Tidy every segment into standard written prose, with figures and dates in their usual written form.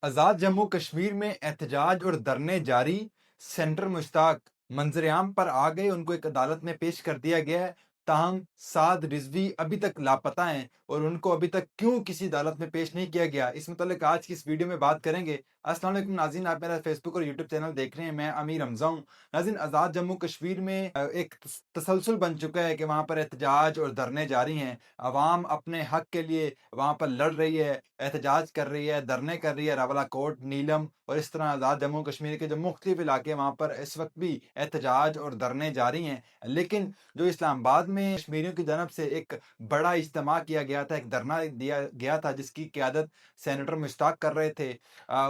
आज़ाद जम्मू कश्मीर में एहतजाज और धरने जारी। सेंटर मुश्ताक मंजर-ए-आम पर आ गए, उनको एक अदालत में पेश कर दिया गया है। ताहम साद रिजवी अभी तक लापता हैं और उनको अभी तक क्यों किसी अदालत में पेश नहीं किया गया, इस मुतल्लिक आज की इस वीडियो में बात करेंगे। अस्सलाम वालेकुम नाज़रीन, आप मेरा फेसबुक और यूट्यूब चैनल देख रहे हैं। मैं अमीर हमज़ा हूँ। नाज़रीन, आज़ाद जम्मू कश्मीर में एक तसलसल बन चुका है कि वहाँ पर एहतजाज और धरने जारी हैं। अवाम अपने हक के लिए वहाँ पर लड़ रही है, एहतजाज कर रही है, धरने कर रही है। रावलाकोट, नीलम और इस तरह आज़ाद जम्मू कश्मीर के जो मुख्तलिफ इलाके हैं, वहाँ पर इस वक्त भी एहतजाज और धरने जारी हैं। लेकिन जो इस्लामाबाद में कश्मीरियों की जानब से एक बड़ा इज्तिमा किया गया था, एक धरना दिया गया था जिसकी क़यादत सेनेटर मुश्ताक कर रहे थे।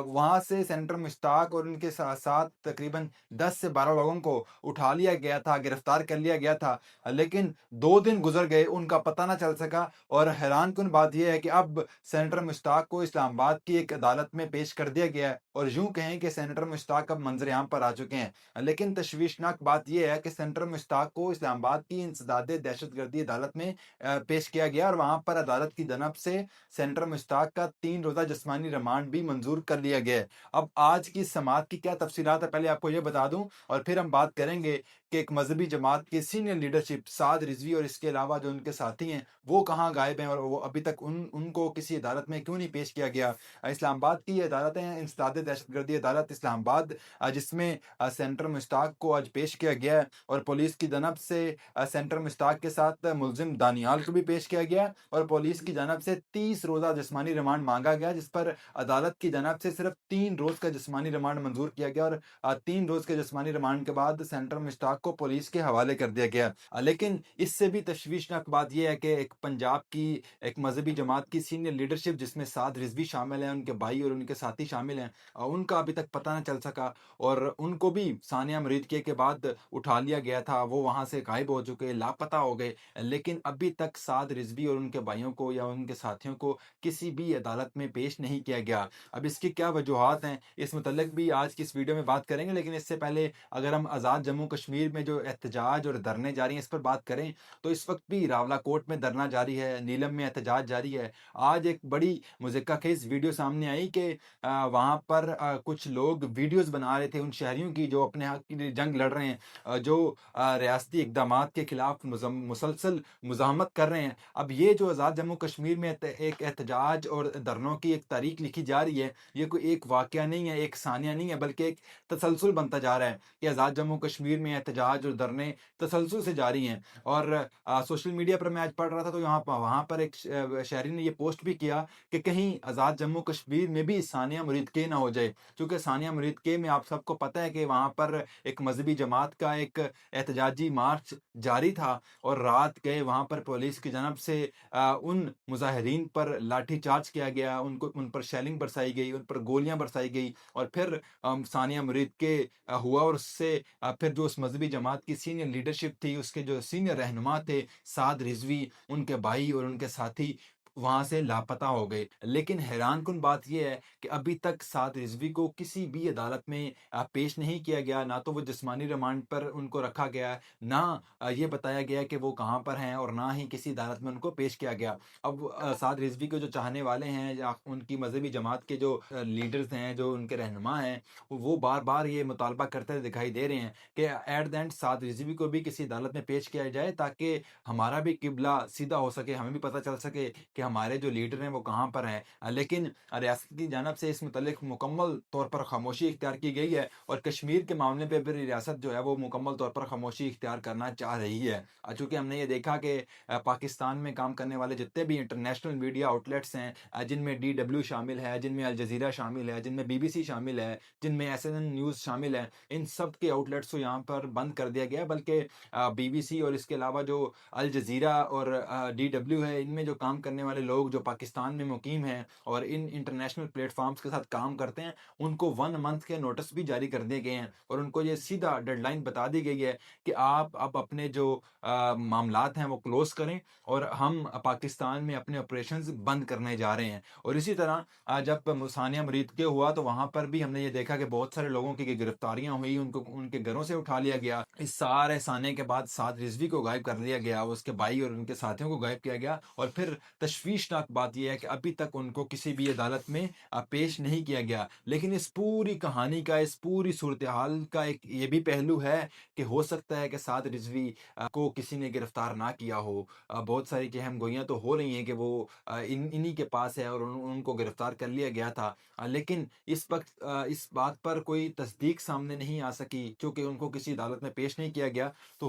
वहाँ से सेनेटर मुश्ताक और उनके साथ तकरीबन 10 से 12 लोगों को उठा लिया गया था, गिरफ्तार कर लिया गया था। लेकिन 2 दिन गुज़र गए, उनका पता ना चल सका। और हैरानकुन बात ये है कि अब सेनेटर मुश्ताक को इस्लामाबाद की एक अदालत में पेश कर दिया गया है और यूँ कहें कि सेनेटर मुश्ताक अब मंजर-ए-आम पर आ चुके हैं। लेकिन तशवीशनाक बात ये है कि सेनेटर मुश्ताक को इस्लामाबाद की इंसदादे दहशतगर्दी अदालत में पेश किया गया और वहाँ पर अदालत की जनब से सेनेटर मुश्ताक का 3 रोज़ा जिस्मानी रिमांड भी मंजूर कर लिया गया है। अब आज की इस समाअत की क्या तफसीलात है, पहले आपको ये बता दूँ और फिर हम बात करेंगे कि एक मज़हबी जमात की सीनियर लीडरशिप साद रिज़वी और इसके अलावा जो उनके साथी हैं, वो कहाँ गायब हैं और वो अभी तक उनको किसी अदालत में क्यों नहीं पेश किया गया। इस्लामाबाद की ये अदालतें हैं, इंसदाद दहशतगर्दी अदालत इस्लामाबाद, जिसमें सेनेटर मुश्ताक को आज पेश किया गया है और पुलिस की जनब से सेनेटर मुश्ताक के साथ मुलजिम दानियाल को भी पेश किया गया और पुलिस की जनब से 30 रोज़ा जिस्मानी रिमांड मांगा गया, जिस पर अदालत की जनब से सिर्फ 3 रोज़ का जिस्मानी रिमांड मंजूर किया गया और 3 रोज़ के जिस्मानी रिमांड के बाद सेनेटर मुश्ताक को पुलिस के हवाले कर दिया गया। लेकिन इससे भी तशवीशनाक बात यह है कि एक पंजाब की एक मज़हबी जमात की सीनियर लीडरशिप, जिसमें साद रिज़वी शामिल हैं, उनके भाई और उनके साथी शामिल हैं, उनका अभी तक पता ना चल सका और उनको भी सानिया मरीदके के बाद उठा लिया गया था। वो वहाँ से गायब हो चुके, लापता हो गए। लेकिन अभी तक साद रिज़वी और उनके भाइयों को या उनके साथियों को किसी भी अदालत में पेश नहीं किया गया। अब इसकी क्या वजूहात हैं, इस मुतल्लिक भी आज की इस वीडियो में बात करेंगे। लेकिन इससे पहले अगर हम आज़ाद जम्मू कश्मीर में जो एहतजाज और धरने जारी हैं, इस पर बात करें, तो इस वक्त भी रावलाकोट में धरना जारी है, नीलम में एहतजाज जारी है। आज एक बड़ी मुज़क्का-खेज़ वीडियो सामने आई कि वहाँ पर कुछ लोग वीडियोज़ बना रहे थे उन शहरियों की जो अपने हक के लिए जंग लड़ रहे हैं, जो रियासती इक़दामात के खिलाफ मुसलसल मुज़ाहमत कर रहे हैं। अब ये जो आज़ाद जम्मू कश्मीर में एक एहतजाज और धरनों की एक तारीख लिखी जा रही है, ये कोई एक वाक़या नहीं है, एक सानिया नहीं है, बल्कि एक तसलसल बनता जा रहा है कि आज़ाद जम्मू कश्मीर में एहतजाज और धरने तसलसल से जारी हैं। और सोशल मीडिया पर मैं आज पढ़ रहा था, तो यहाँ वहाँ पर एक शहरी ने ये पोस्ट भी किया कि कहीं आज़ाद जम्मू कश्मीर में भी सानिया मुरीदके ना हो जाए। चूँकि सानिया मुरीदके में आप सबको पता है कि वहाँ पर एक मज़हबी जमात का एक एहतजाजी मार्च जारी था और रात गए वहाँ पर पुलिस की जानब से उन मुज़ाहिरीन पर लाठीचार्ज किया गया, उन पर शेलिंग बरसाई गई, उन पर गोलियाँ बरसाई गई और फिर सानिया मुरीदके हुआ और उससे फिर जो उस मज़हबी जमात की सीनियर लीडरशिप थी, उसके जो सीनियर रहनुमा थे, साद रिज़वी, उनके भाई और उनके साथी वहाँ से लापता हो गए। लेकिन हैरानकुन बात ये है कि अभी तक साद रिज़वी को किसी भी अदालत में पेश नहीं किया गया, ना तो वो जिस्मानी रिमांड पर उनको रखा गया है, ना ये बताया गया कि वो कहाँ पर हैं और ना ही किसी अदालत में उनको पेश किया गया। अब साद रिज़वी के जो चाहने वाले हैं या उनकी मज़हबी जमात के जो लीडर्स हैं, जो उनके रहनुमा हैं, वो बार-बार ये मुतालबा करते हुए दिखाई दे रहे हैं कि एट द एंड साद रिज़वी को भी किसी अदालत में पेश किया जाए, ताकि हमारा भी किबला सीधा हो सके, हमें भी पता चल सके कि हमारे जो लीडर हैं वो कहाँ पर हैं। लेकिन रियासत की जानब से इस मुतल्लिक मुकम्मल तौर पर खामोशी इख्तियार की गई है और कश्मीर के मामले पे भी रियासत जो है वो मुकम्मल तौर पर खामोशी इख्तियार करना चाह रही है। चूँकि हमने ये देखा कि पाकिस्तान में काम करने वाले जितने भी इंटरनेशनल मीडिया आउटलेट्स हैं, जिनमें डीडब्ल्यू शामिल है, जिनमें अल जज़ीरा शामिल है, जिनमें बीबीसी शामिल है, जिनमें एसएनएन न्यूज़ शामिल है, इन सब के आउटलेट्स को यहाँ पर बंद कर दिया गया है। बल्कि बीबीसी और इसके अलावा जो अल जज़ीरा और डीडब्ल्यू है, इनमें जो काम करने वाले लोग जो पाकिस्तान में मुकीम हैं और इन इंटरनेशनल प्लेटफ़ॉर्म्स के साथ काम करते हैं, उनको 1 मंथ के नोटिस भी जारी कर दिए गए हैं और उनको ये सीधा डेडलाइन बता दी गई है कि आप अब अपने जो मामलात हैं वो क्लोज़ करें और हम पाकिस्तान में अपने ऑपरेशंस बंद करने जा रहे हैं। और इसी तरह जब सानिया मरीदके हुआ, तो वहाँ पर भी हमने ये देखा कि बहुत सारे लोगों की गिरफ्तारियाँ हुई, उनको उनके घरों से उठा लिया गया। इस सारे साने के बाद साद रिज़वी को गायब कर दिया गया, उसके भाई और उनके साथियों को गायब किया गया और फिर तशवीशनाक बात ये है कि अभी तक उनको किसी भी अदालत में पेश नहीं किया गया। लेकिन इस पूरी कहानी का, इस पूरी सूरत-ए-हाल का एक ये भी पहलू है कि हो सकता है कि साद रिज़वी को किसी ने गिरफ्तार ना किया हो। बहुत सारी कि अहम-गोइयाँ तो हो रही हैं कि वो इन्हीं के पास है और उनको गिरफ्तार कर लिया गया था। लेकिन इस वक़्त इस बात पर कोई तस्दीक सामने नहीं आ सकी क्योंकि उनको किसी अदालत में पेश नहीं किया गया। तो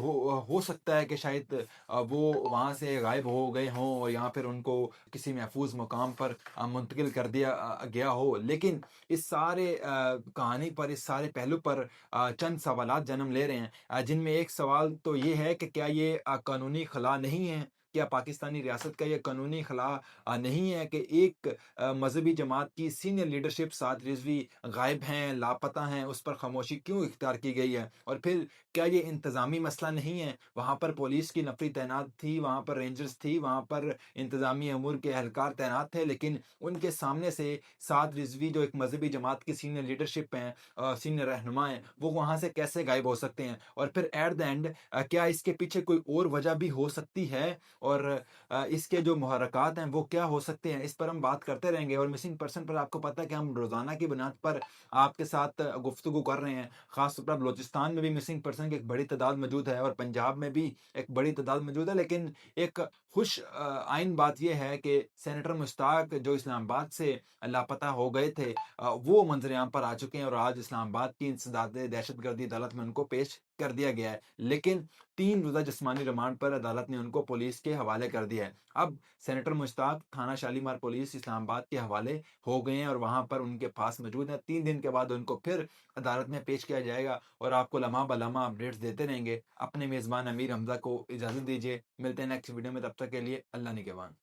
हो सकता है कि शायद वो वहाँ से गायब हो गए हों और या फिर उनको किसी महफूज़ मुकाम पर मुंतकिल कर दिया गया हो। लेकिन इस सारे कहानी पर, इस सारे पहलू पर चंद सवालात जन्म ले रहे हैं, जिनमें एक सवाल तो ये है कि क्या ये कानूनी खला नहीं है? क्या पाकिस्तानी रियासत का ये कानूनी खला नहीं है कि एक मज़हबी जमात की सीनियर लीडरशिप साद रिज़वी गायब हैं, लापता हैं, उस पर खामोशी क्यों इख्तियार की गई है? और फिर क्या ये इंतज़ामी मसला नहीं है? वहाँ पर पुलिस की नफ़री तैनात थी, वहाँ पर रेंजर्स थी, वहाँ पर इंतज़ामी अमूर के एहलकार तैनात थे, लेकिन उनके सामने से साद रिज़वी जो एक मज़हबी जमात की सीनियर लीडरशिप हैं, सीनियर रहनुमा हैं, वो वहाँ से कैसे गायब हो सकते हैं? और फिर एट द एंड क्या इसके पीछे कोई और वजह भी हो सकती है? और इसके जो मुहर्रकात हैं वो क्या हो सकते हैं? इस पर हम बात करते रहेंगे। और मिसिंग पर्सन पर आपको पता है कि हम रोज़ाना की बुनियाद पर आपके साथ गुफ्तगू कर रहे हैं। ख़ास तौर पर बलूचिस्तान में भी मिसिंग पर्सन की एक बड़ी तादाद मौजूद है और पंजाब में भी एक बड़ी तादाद मौजूद है। लेकिन एक खुश आइन बात ये है कि सेनेटर मुश्ताक जो इस्लामाबाद से लापता हो गए थे, वो मंज़र-ए-आम पर आ चुके हैं और आज इस्लामाबाद की इंसदाद दहशतगर्दी अदालत में उनको पेश कर दिया गया है। लेकिन 3 रोज़ा जिस्मानी रिमांड पर अदालत ने उनको पुलिस के हवाले कर दिया है। अब सेनेटर मुश्ताक थाना शालीमार पुलिस इस्लामाबाद के हवाले हो गए हैं और वहाँ पर उनके पास मौजूद हैं। 3 दिन के बाद उनको फिर अदालत में पेश किया जाएगा और आपको लम्हा ब-लम्हा अपडेट्स देते रहेंगे। अपने मेज़बान अमीर हमज़ा को इजाज़त दीजिए। मिलते हैं नेक्स्ट वीडियो में, तब तक के लिए अल्लाह निगहबान।